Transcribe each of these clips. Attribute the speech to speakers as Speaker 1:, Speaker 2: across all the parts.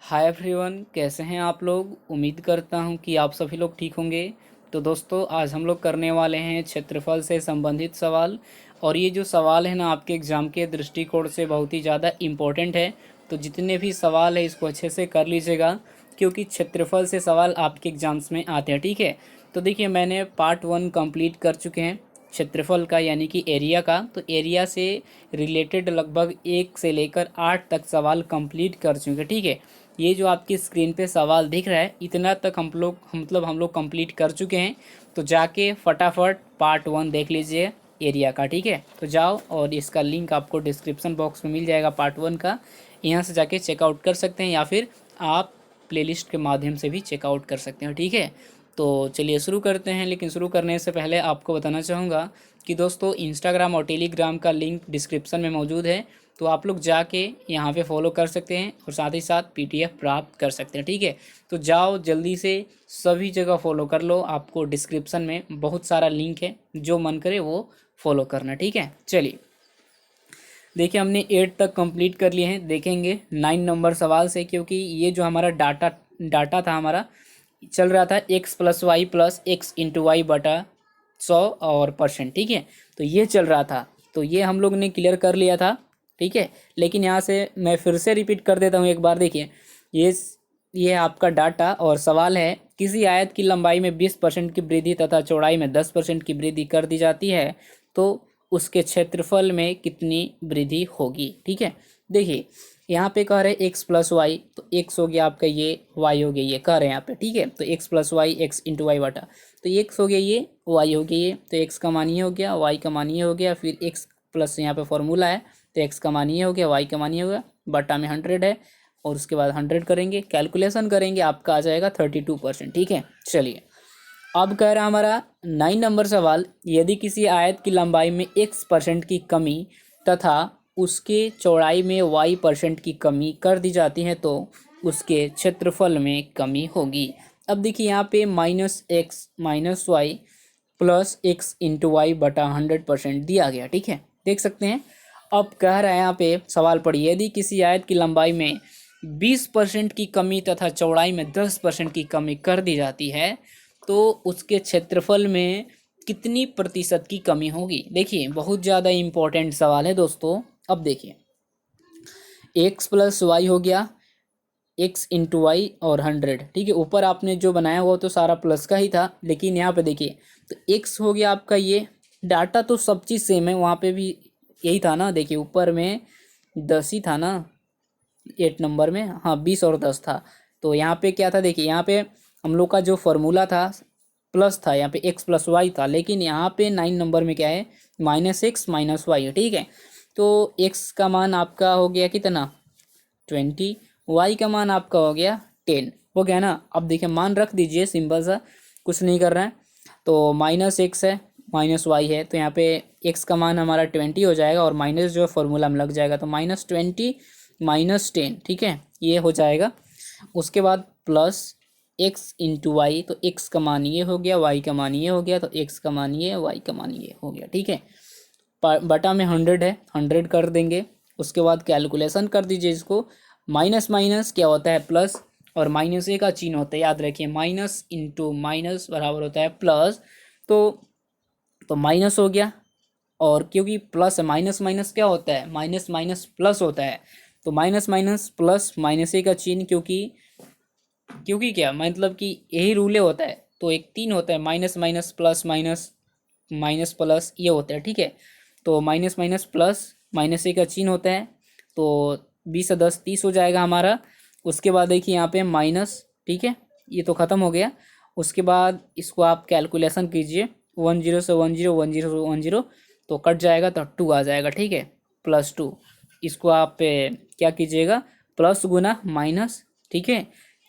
Speaker 1: Hi everyone, कैसे हैं आप लोग। उम्मीद करता हूं कि आप सभी लोग ठीक होंगे। तो दोस्तों, आज हम लोग करने वाले हैं क्षेत्रफल से संबंधित सवाल। और ये जो सवाल है ना, आपके एग्ज़ाम के दृष्टिकोण से बहुत ही ज़्यादा इम्पोर्टेंट है। तो जितने भी सवाल है इसको अच्छे से कर लीजिएगा, क्योंकि क्षेत्रफल से सवाल आपके एग्ज़ाम्स में आते हैं। ठीक है। तो देखिए, मैंने पार्ट 1 कंप्लीट कर चुके हैं क्षेत्रफल का, यानी कि एरिया का। तो एरिया से रिलेटेड लगभग 1 से लेकर 8 तक सवाल कंप्लीट कर चुके हैं। ठीक है। ये जो आपकी स्क्रीन पे सवाल दिख रहा है, इतना तक हम लोग कंप्लीट कर चुके हैं। तो जाके फटाफट पार्ट 1 देख लीजिए एरिया का। ठीक है। तो जाओ, और इसका लिंक आपको डिस्क्रिप्शन बॉक्स में मिल जाएगा पार्ट 1 का। यहाँ से जाके चेकआउट कर सकते हैं, या फिर आप प्लेलिस्ट के माध्यम से भी चेकआउट कर सकते हैं। ठीक है। तो चलिए शुरू करते हैं। लेकिन शुरू करने से पहले आपको बताना चाहूँगा कि दोस्तों, इंस्टाग्राम और टेलीग्राम का लिंक डिस्क्रिप्शन में मौजूद है। तो आप लोग जाके यहाँ पे फॉलो कर सकते हैं, और साथ ही साथ पीडीएफ प्राप्त कर सकते हैं। ठीक है। तो जाओ जल्दी से, सभी जगह फॉलो कर लो। आपको डिस्क्रिप्शन में बहुत सारा लिंक है, जो मन करे वो फॉलो करना। ठीक है। चलिए, देखिए हमने 8 तक कंप्लीट कर लिए हैं। देखेंगे 9 नंबर सवाल से, क्योंकि ये जो हमारा डाटा था, हमारा चल रहा था x plus Y plus X into Y बटा 100 और परसेंट। ठीक है। तो ये चल रहा था, तो ये हम लोग ने क्लियर कर लिया था। ठीक है। लेकिन यहाँ से मैं फिर से रिपीट कर देता हूँ एक बार। देखिए, ये ये आपका डाटा और सवाल है। किसी आयत की लंबाई में 20% की वृद्धि तथा चौड़ाई में 10% की वृद्धि कर दी जाती है, तो उसके क्षेत्रफल में कितनी वृद्धि होगी। ठीक है। देखिए, यहाँ पे कह रहे हैं एक्स प्लस वाई, तो एक्स हो गया आपका, ये वाई हो गया, ये कह रहे हैं यहाँ पे। ठीक है। तो X plus Y X into Y बटा, तो एक्स हो गया ये, वाई हो गया ये। तो एक्स का मान ये हो गया, वाई का मान ये हो गया, फिर एक्स प्लस यहाँ पे फॉर्मूला है, तो एक्स का मान ये हो गया, वाई का मान ये हो गया, बटा में 100 है। और उसके बाद 100 करेंगे, कैलकुलेशन करेंगे, आपका आ जाएगा 32%। ठीक है। चलिए, अब कह रहा हमारा 9 नंबर सवाल, यदि किसी आयत की लंबाई में x% की कमी तथा उसके चौड़ाई में y% की कमी कर दी जाती है, तो उसके क्षेत्रफल में कमी होगी। अब देखिए, यहाँ पे -x minus Y plus X into Y बटा 100% दिया गया। ठीक है, देख सकते हैं। अब कह रहा है यहाँ पे, सवाल पढ़िए, यदि किसी आयत की लंबाई में 20% की कमी तथा चौड़ाई में 10% की कमी कर दी जाती है, तो उसके क्षेत्रफल में कितनी प्रतिशत की कमी होगी। देखिए, बहुत ज़्यादा इम्पोर्टेंट सवाल है दोस्तों। अब देखिए, एक्स प्लस वाई हो गया, एक्स इंटू वाई और 100। ठीक है। ऊपर आपने जो बनाया हुआ तो सारा प्लस का ही था, लेकिन यहाँ पे देखिए, तो एक्स हो गया आपका ये। डाटा तो सब चीज़ सेम है, वहाँ पे भी यही था ना। देखिए, ऊपर में 10 ही था ना, 8 नंबर में, हाँ 20 और 10 था। तो यहाँ पे क्या था, देखिए यहाँ पे हम लोग का जो फॉर्मूला था प्लस था, यहाँ पे एक्स प्लस वाई था। लेकिन यहाँ पे 9 नंबर में क्या है, -x माइनस वाई है। ठीक है। तो एक्स का मान आपका हो गया कितना, 20। वाई का मान आपका हो गया 10। हो गया ना। अब देखिए, मान रख दीजिए, सिंपल सा, कुछ नहीं कर रहे हैं। तो -x है, -y है, तो यहाँ पे x का मान हमारा 20 हो जाएगा, और माइनस जो फॉर्मूला में लग जाएगा, तो -20 -10। ठीक है, ये हो जाएगा। उसके बाद प्लस x इंटू वाई, तो x का मान ये हो गया, y का मान ये हो गया, तो x का मान ये, y का मान ये हो गया। ठीक है। बटा में 100 है, 100 कर देंगे। उसके बाद कैलकुलेशन कर दीजिए इसको। माइनस माइनस क्या होता है, प्लस, और माइनस ए का चिन्ह होता है, याद रखिए, माइनस इंटू माइनस बराबर होता है प्लस। तो माइनस हो गया, और क्योंकि प्लस है, माइनस माइनस क्या होता है, माइनस माइनस प्लस होता है। तो माइनस माइनस प्लस, माइनस ए का चिन्ह, क्योंकि क्योंकि क्या मतलब कि यही रूले होता है। तो एक 3 होता है, minus minus plus minus, minus plus, ये होता है। ठीक है। तो माइनस माइनस प्लस, माइनस ए का चिन्ह होता है। तो 20 से 10 30 हो जाएगा हमारा। उसके बाद देखिए यहाँ पे माइनस, ठीक है, ये तो ख़त्म हो गया। उसके बाद इसको आप कैलकुलेशन कीजिए, 10 से 10 10 से 10, तो कट जाएगा, तो 2 आ जाएगा। ठीक है, +2। इसको आप क्या कीजिएगा, प्लस गुना माइनस। ठीक है।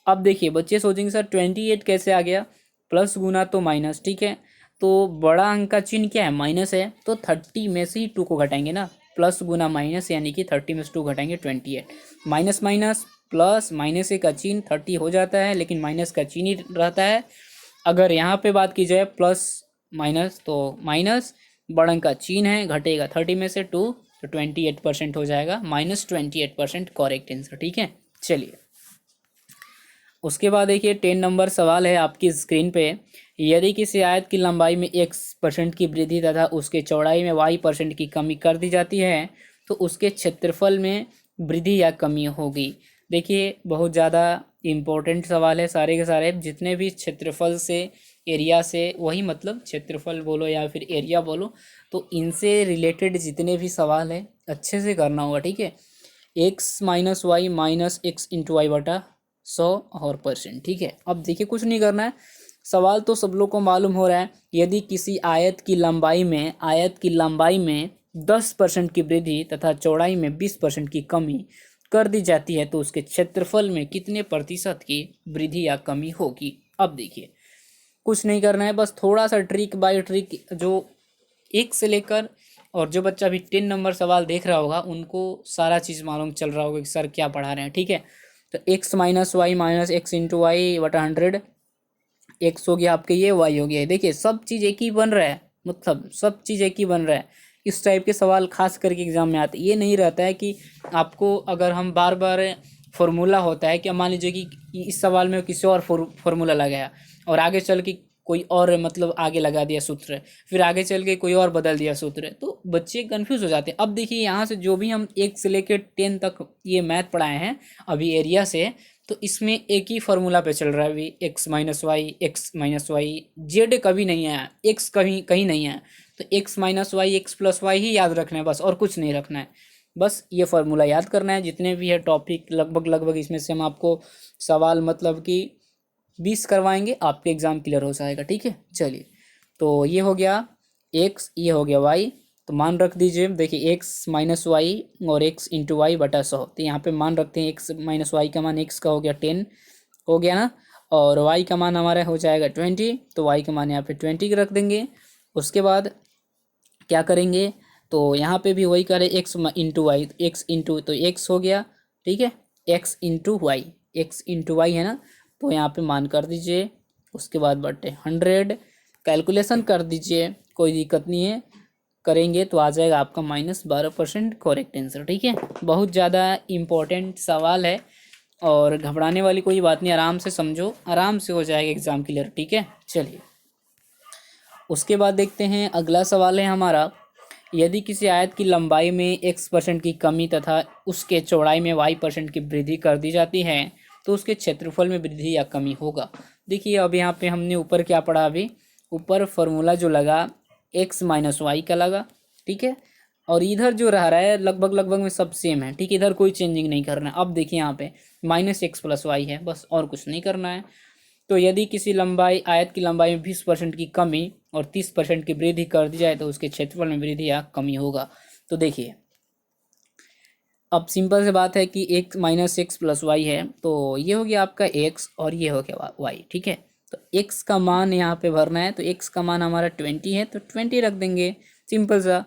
Speaker 1: अब देखिए, बच्चे सोचेंगे सर 28 कैसे आ गया, प्लस गुना तो माइनस। ठीक है। तो बड़ा अंक का चिन्ह क्या है, माइनस है, तो 30 में से ही 2 को घटाएंगे ना, प्लस गुना माइनस, यानी कि 30 में से 2 घटाएंगे 28। माइनस माइनस प्लस, माइनस का चिन्ह 30 हो जाता है, लेकिन माइनस का चिन्ह ही रहता है। अगर यहाँ पे बात की जाए प्लस माइनस, तो माइनस, बड़ा अंक का चिन्ह है, घटेगा 30 में से 2, तो 28% हो जाएगा, -28% करेक्ट आंसर। ठीक है। चलिए, उसके बाद देखिए 10 नंबर सवाल है आपकी स्क्रीन पे। यदि किसी आयत की लंबाई में x% की वृद्धि तथा उसके चौड़ाई में y% की कमी कर दी जाती है तो उसके क्षेत्रफल में वृद्धि या कमी होगी। देखिए बहुत ज़्यादा इम्पोर्टेंट सवाल है, सारे के सारे जितने भी क्षेत्रफल से, एरिया से, वही मतलब क्षेत्रफल बोलो या फिर एरिया बोलो, तो इनसे रिलेटेड जितने भी सवाल है अच्छे से करना होगा, ठीक है। x minus Y minus X into Y बटा 100 और %, ठीक है। अब देखिए कुछ नहीं करना है, सवाल तो सब लोग को मालूम हो रहा है। यदि किसी आयत की लंबाई में 10% की वृद्धि तथा चौड़ाई में 20% की कमी कर दी जाती है तो उसके क्षेत्रफल में कितने प्रतिशत की वृद्धि या कमी होगी। अब देखिए कुछ नहीं करना है, बस थोड़ा सा ट्रिक बाय ट्रिक, जो एक से लेकर और जो बच्चा भी 10 नंबर सवाल देख रहा होगा उनको सारा चीज़ मालूम चल रहा होगा कि सर क्या पढ़ा रहे हैं, ठीक है। तो x minus Y minus X into Y बटा 100, एक्स हो गया आपके, ये वाई हो गया। देखिए सब चीज़ एक ही बन रहा है, मतलब सब चीज़ एक ही बन रहा है। इस टाइप के सवाल खास करके एग्जाम में आते, ये नहीं रहता है कि आपको अगर हम बार बार फॉर्मूला होता है कि मान लीजिए कि इस सवाल में किसी और फॉर्मूला लगाया और आगे चल के कोई और मतलब आगे लगा दिया सूत्र, फिर आगे चल के कोई और बदल दिया सूत्र, तो बच्चे कंफ्यूज हो जाते हैं। अब देखिए यहाँ से जो भी हम 1 से लेकर 10 तक ये मैथ पढ़ाए हैं अभी एरिया से, तो इसमें एक ही फार्मूला पे चल रहा है अभी, एक्स माइनस वाई, जेड कभी नहीं आया, एक्स कहीं कहीं नहीं आया, तो X minus Y X plus Y ही याद रखना है बस, और कुछ नहीं रखना है। बस ये फार्मूला याद करना है। जितने भी है टॉपिक लगभग इसमें से हम आपको सवाल मतलब कि 20 करवाएंगे, आपके एग्ज़ाम क्लियर हो जाएगा, ठीक है। चलिए तो ये हो गया एक्स, ये हो गया वाई, तो मान रख दीजिए। देखिए एक्स माइनस वाई और एक्स इंटू वाई बटा 100, तो यहाँ पे मान रखते हैं एक्स माइनस वाई का मान, एक्स का हो गया 10 हो गया ना, और वाई का मान हमारा हो जाएगा 20, तो वाई का मान यहाँ पे 20 रख देंगे। उसके बाद क्या करेंगे, तो यहाँ पे भी वही करें, X into Y, X into तो एक्स हो गया, ठीक है, एक्स इंटू वाई है ना, तो यहाँ पे मान कर दीजिए। उसके बाद बटे 100, कैलकुलेशन कर दीजिए, कोई दिक्कत नहीं है, करेंगे तो आ जाएगा आपका -12% करेक्ट आंसर, ठीक है। बहुत ज़्यादा इम्पोर्टेंट सवाल है और घबराने वाली कोई बात नहीं, आराम से समझो, आराम से हो जाएगा एग्ज़ाम क्लियर, ठीक है। चलिए उसके बाद देखते हैं अगला सवाल है हमारा। यदि किसी आयत की लंबाई में x% की कमी तथा उसके चौड़ाई में y% की वृद्धि कर दी जाती है तो उसके क्षेत्रफल में वृद्धि या कमी होगा। देखिए अब यहाँ पे हमने ऊपर क्या पढ़ा, अभी ऊपर फार्मूला जो लगा x माइनस वाई का लगा, ठीक है, और इधर जो रह रहा है लगभग में सब सेम है, ठीक है, इधर कोई चेंजिंग नहीं करना है। अब देखिए यहाँ पे -x प्लस वाई है, बस और कुछ नहीं करना है। तो यदि किसी आयत की लंबाई में 20% की कमी और 30% की वृद्धि कर दी जाए तो उसके क्षेत्रफल में वृद्धि या कमी होगा। तो देखिए अब सिंपल से बात है कि x minus X plus Y है, तो ये हो गया आपका x और ये हो गया वाई, ठीक है। तो x का मान यहाँ पे भरना है, तो x का मान हमारा 20 है तो 20 रख देंगे, सिंपल सा।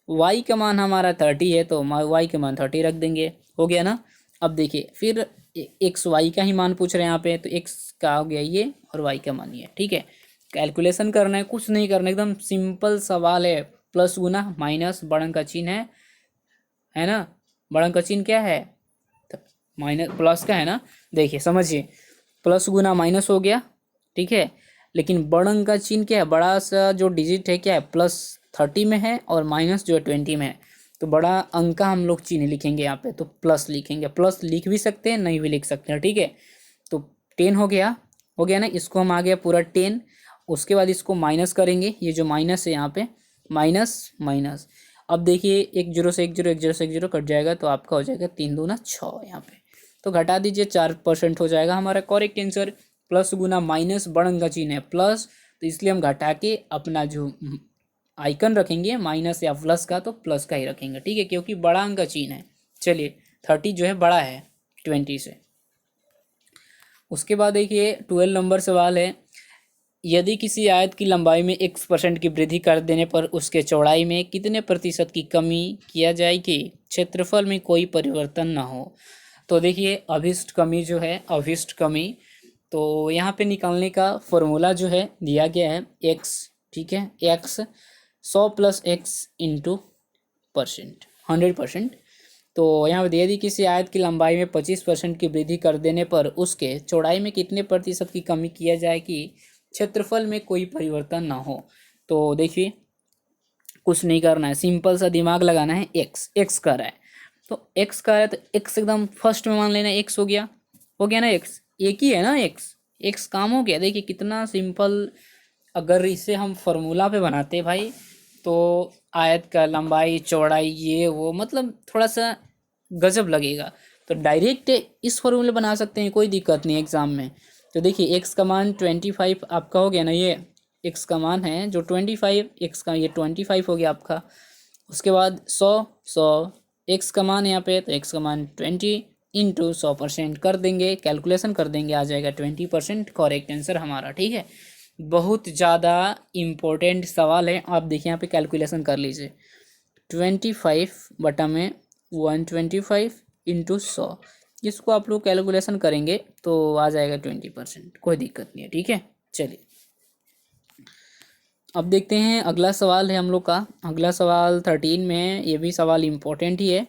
Speaker 1: y का मान हमारा 30 है तो y का मान 30 रख देंगे, हो गया ना। अब देखिए फिर एक्स वाई का ही मान पूछ रहे हैं यहाँ पे, तो एक्स का हो गया ये और वाई का मान ये, ठीक है। कैलकुलेशन करना है, कुछ नहीं करना, एकदम सिंपल सवाल है। प्लस गुना माइनस, बड़न का चिन्ह है ना, बड़न का चिन्ह क्या है, तो माइनस प्लस का है ना। देखिए समझिए, प्लस गुना माइनस हो गया, ठीक है, लेकिन बड़न का चिन्ह क्या है, बड़ा सा जो डिजिट है क्या है, +30 में है और माइनस जो है 20 में है, तो बड़ा अंक का हम लोग चिन्ह लिखेंगे यहाँ पे, तो प्लस लिखेंगे। प्लस लिख भी सकते हैं, नहीं भी लिख सकते हैं, ठीक है। तो 10 हो गया ना, इसको हम आ गया पूरा 10। उसके बाद इसको माइनस करेंगे, ये जो माइनस है यहाँ पे माइनस माइनस, अब देखिए एक जीरो से एक जीरो कट जाएगा तो आपका हो जाएगा 3 दूना 6 यहाँ पे, तो घटा दीजिए 4% हो जाएगा हमारा करेक्ट आंसर। प्लस गुना माइनस, बड़न का चिन्ह है प्लस, तो इसलिए हम घटा के अपना जो आइकन रखेंगे माइनस या प्लस का, तो प्लस का ही रखेंगे, ठीक है, क्योंकि बड़ा अंक का चिन्ह है। चलिए 30 जो है बड़ा है 20 से। उसके बाद देखिए 12 नंबर सवाल है। यदि किसी आयत की लंबाई में x% की वृद्धि कर देने पर उसके चौड़ाई में कितने प्रतिशत की कमी किया जाएगी, क्षेत्रफल में कोई परिवर्तन ना हो। तो देखिए अभिष्ट कमी जो है, अभिष्ट कमी, तो यहाँ पे निकालने का फॉर्मूला जो है दिया गया है x, ठीक है, x 100 + x इंटू %, 100%। तो यहाँ पे दे दी किसी आयत की लंबाई में 25% की वृद्धि कर देने पर उसके चौड़ाई में कितने प्रतिशत की कमी किया जाए कि क्षेत्रफल में कोई परिवर्तन ना हो। तो देखिए कुछ नहीं करना है, सिंपल सा दिमाग लगाना है। एक्स कर रहा है तो एक्स कर रहा है तो एक्स एकदम फर्स्ट में मान लेना, एक्स हो गया ना, एक्स एक ही है ना, एक्स काम हो गया। देखिए कितना सिंपल। अगर इसे हम फॉर्मूला पे बनाते भाई तो आयत का लंबाई चौड़ाई ये वो मतलब थोड़ा सा गजब लगेगा। तो डायरेक्ट इस फॉर्मूले बना सकते हैं, कोई दिक्कत नहीं एग्जाम में। तो देखिए एक्स का मान 25 आपका हो गया ना, ये एक्स का मान है जो 25, एक्स का ये 25 हो गया आपका। उसके बाद 100 एक्स का मान यहाँ पे, तो एक्स का मान 20 इंटू 100% कर देंगे, कैलकुलेशन कर देंगे, आ जाएगा 20% करेक्ट आंसर हमारा। ठीक है, बहुत ज़्यादा इम्पोर्टेंट सवाल है। आप देखिए यहाँ पे कैलकुलेशन कर लीजिए, 25/125 इंटू 100, इसको आप लोग कैलकुलेशन करेंगे तो आ जाएगा 20%, कोई दिक्कत नहीं है। ठीक है, चलिए अब देखते हैं अगला सवाल है हम लोग का। अगला सवाल 13 में है, ये भी सवाल इम्पोर्टेंट ही है।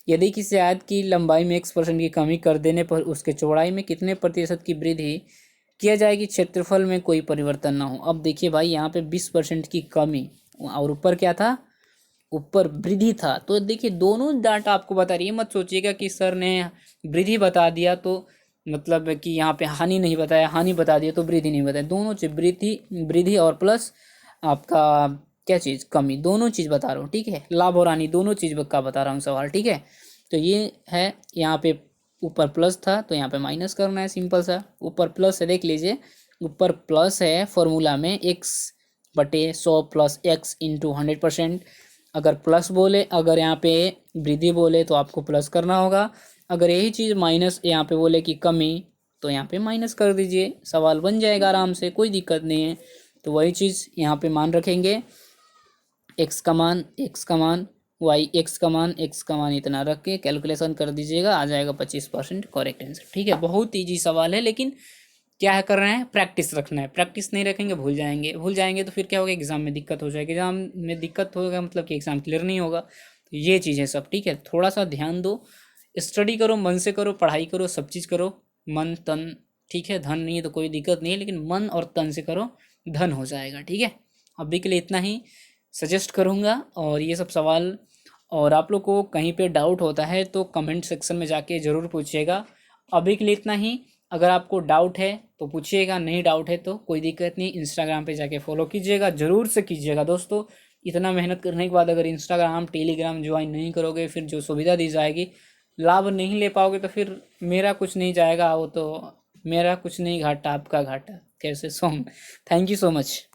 Speaker 1: यदि किसी आयत की लंबाई में x% की कमी कर देने पर उसके चौड़ाई में कितने प्रतिशत की वृद्धि किया जाएगी क्षेत्रफल में कोई परिवर्तन ना हो। अब देखिए भाई यहाँ पे 20% की कमी और ऊपर क्या था, ऊपर वृद्धि था। तो देखिए दोनों डाटा आपको बता रही है, मत सोचिएगा कि सर ने वृद्धि बता दिया तो मतलब कि यहाँ पे हानि नहीं बताया, हानि बता दिया तो वृद्धि नहीं बताया। दोनों चीज वृद्धि वृद्धि और प्लस आपका क्या चीज़ कमी, दोनों चीज़ बता रहा हूँ। ठीक है, लाभ और हानि दोनों चीज़ का बता रहा हूँ सवाल। ठीक है, तो ये है यहाँ पे ऊपर प्लस था तो यहाँ पे माइनस करना है, सिंपल सा। ऊपर प्लस है, देख लीजिए ऊपर प्लस है फॉर्मूला में x/100 प्लस x इंटू 100%। अगर प्लस बोले, अगर यहाँ पे वृद्धि बोले तो आपको प्लस करना होगा। अगर यही चीज़ माइनस यहाँ पे बोले कि कमी तो यहाँ पे माइनस कर दीजिए, सवाल बन जाएगा आराम से, कोई दिक्कत नहीं है। तो वही चीज़ यहाँ पे मान रखेंगे, एक्स का मान वाई, एक्स का मान इतना रख के कैलकुलेशन कर दीजिएगा, आ जाएगा 25% करेक्ट आंसर। ठीक है, बहुत ईजी सवाल है, लेकिन क्या है कर रहे हैं, प्रैक्टिस रखना है। प्रैक्टिस नहीं रखेंगे भूल जाएंगे तो फिर क्या होगा, एग्जाम में दिक्कत हो जाएगी। एग्जाम में दिक्कत होगा मतलब कि एग्जाम क्लियर नहीं होगा। तो ये चीज़ें सब ठीक है, थोड़ा सा ध्यान दो, स्टडी करो, मन से करो, पढ़ाई करो, सब चीज़ करो, मन तन। ठीक है, धन नहीं है तो कोई दिक्कत नहीं है, लेकिन मन और तन से करो, धन हो जाएगा। ठीक है, अभी के लिए इतना ही सजेस्ट करूँगा। और ये सब सवाल, और आप लोग को कहीं पे डाउट होता है तो कमेंट सेक्शन में जाके ज़रूर पूछिएगा। अभी के लिए इतना ही। अगर आपको डाउट है तो पूछिएगा, नहीं डाउट है तो कोई दिक्कत नहीं, इंस्टाग्राम पे जाके फॉलो कीजिएगा, ज़रूर से कीजिएगा दोस्तों। इतना मेहनत करने के बाद अगर इंस्टाग्राम टेलीग्राम ज्वाइन नहीं करोगे, फिर जो सुविधा दी जाएगी लाभ नहीं ले पाओगे तो फिर मेरा कुछ नहीं जाएगा, वो तो मेरा कुछ नहीं घाटा, आपका घाटा। कैसे सो, थैंक यू सो मच।